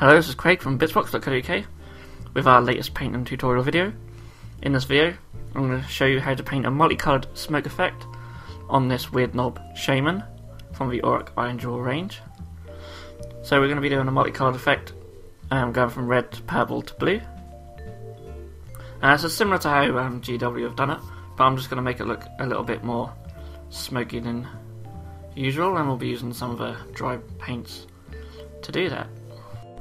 Hello, this is Craig from bitsbox.co.uk with our latest painting tutorial video. In this video, I'm going to show you how to paint a multicoloured smoke effect on this Weirdnob Shaman from the Orruk Ironjaw range. So we're going to be doing a multicoloured effect, going from red to purple to blue. So similar to how GW have done it, but I'm just going to make it look a little bit more smoky than usual, and we'll be using some of the dry paints to do that.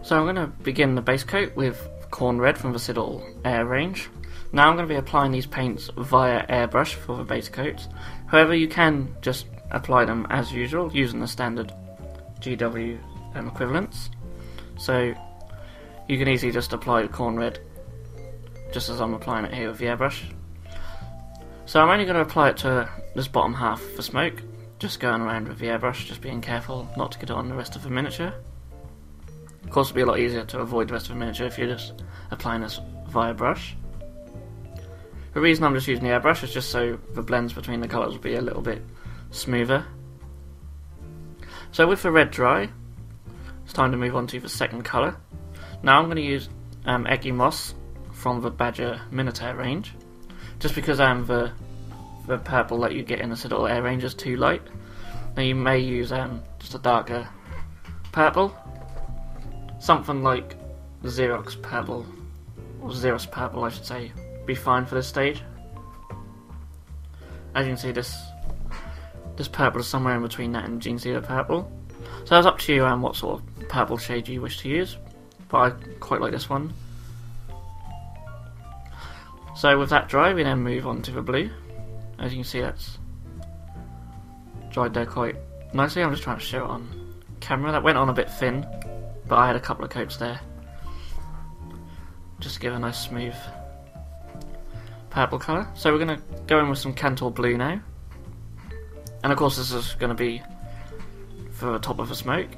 So I'm going to begin the base coat with corn red from the Citadel Air range. Now I'm going to be applying these paints via airbrush for the base coats. However, you can just apply them as usual using the standard GW equivalents. So you can easily just apply the corn red just as I'm applying it here with the airbrush. So I'm only going to apply it to this bottom half for smoke, just going around with the airbrush, just being careful not to get it on the rest of the miniature. Of course, it'll be a lot easier to avoid the rest of the miniature if you're just applying this via brush. The reason I'm just using the airbrush is just so the blends between the colours will be a little bit smoother. So with the red dry, it's time to move on to the second colour. Now I'm going to use Eggy Moss from the Badger Minotaur range, just because the purple that you get in the Citadel Air range is too light. Now you may use just a darker purple. Something like Xerox purple, or Xerox purple I should say, be fine for this stage. As you can see, this purple is somewhere in between that and Gene Sealer purple. So it's up to you what sort of purple shade you wish to use, but I quite like this one. So with that dry, we then move on to the blue. As you can see, that's dried there quite nicely. I'm just trying to show it on camera. That went on a bit thin, but I had a couple of coats there just to give a nice smooth purple colour. So we're going to go in with some Cantor blue now, and of course this is going to be for the top of the smoke.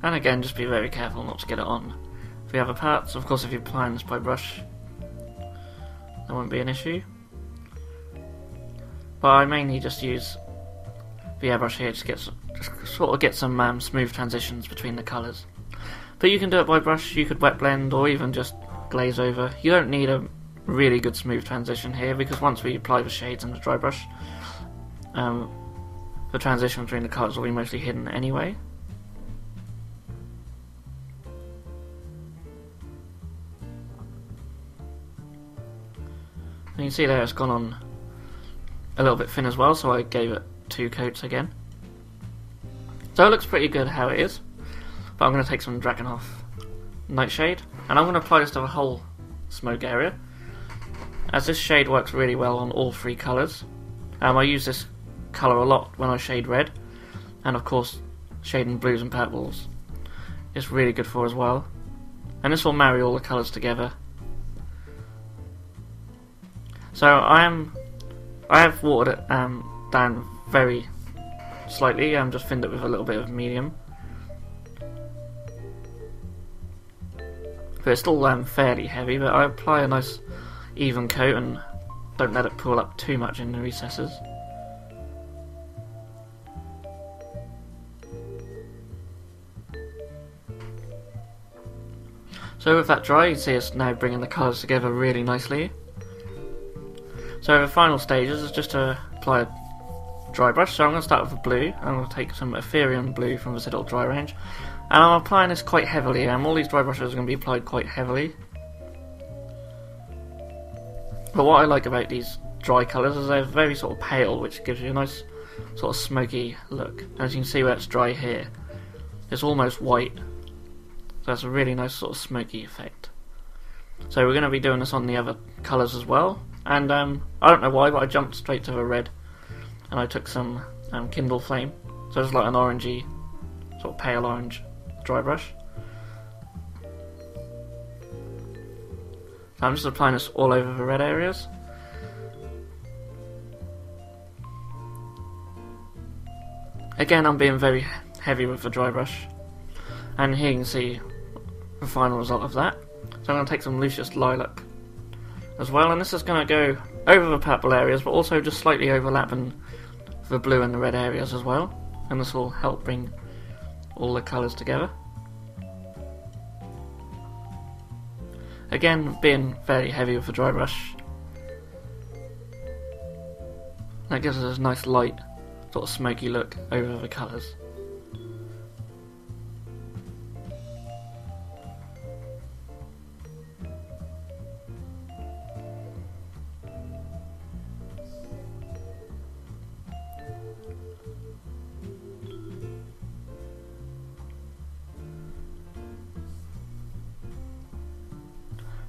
And again, just be very careful not to get it on the other parts. Of course, if you're applying this by brush, that won't be an issue. But I mainly just use the airbrush here to sort of get some smooth transitions between the colours. But you can do it by brush, you could wet blend, or even just glaze over. You don't need a really good smooth transition here, because once we apply the shades and the dry brush, the transition between the colours will be mostly hidden anyway. And you can see there it's gone on a little bit thin as well, so I gave it 2 coats again. So it looks pretty good how it is, but I'm going to take some Drakenhof Nightshade, and I'm going to apply this to the whole smoke area, as this shade works really well on all 3 colours. I use this colour a lot when I shade red, and of course shading blues and purples is really good for as well, and this will marry all the colours together. So I have watered it down very slightly, just thinned it with a little bit of medium. But it's still fairly heavy, but I apply a nice even coat and don't let it pull up too much in the recesses. So with that dry, you can see it's now bringing the colours together really nicely. So the final stages is just to apply a dry brush. So I'm going to start with the blue. I'm going to take some Ethereum blue from the Citadel dry range, and I'm applying this quite heavily. All these dry brushes are going to be applied quite heavily. But what I like about these dry colours is they're very sort of pale, which gives you a nice sort of smoky look. As you can see where it's dry here, it's almost white. So that's a really nice sort of smoky effect. So we're going to be doing this on the other colours as well. And I don't know why, but I jumped straight to the red, and I took some Kindle Flame, so it's like an orangey, sort of pale orange dry brush. So I'm just applying this all over the red areas. Again, I'm being very heavy with the dry brush, and here you can see the final result of that. So I'm going to take some Lucius Lilac as well, and this is going to go over the purple areas, but also just slightly overlapping the blue and the red areas as well, and this will help bring all the colours together. Again, being very heavy with the dry brush, that gives us a nice light, sort of smoky look over the colours.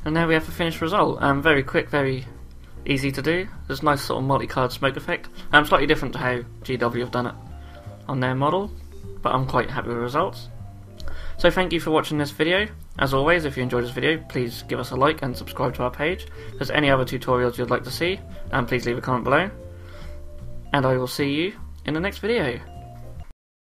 And there we have the finished result. Very quick, very easy to do. There's a nice sort of multicoloured smoke effect. Slightly different to how GW have done it on their model, but I'm quite happy with the results. So thank you for watching this video. As always, if you enjoyed this video, please give us a like and subscribe to our page. If there's any other tutorials you'd like to see, please leave a comment below. And I will see you in the next video.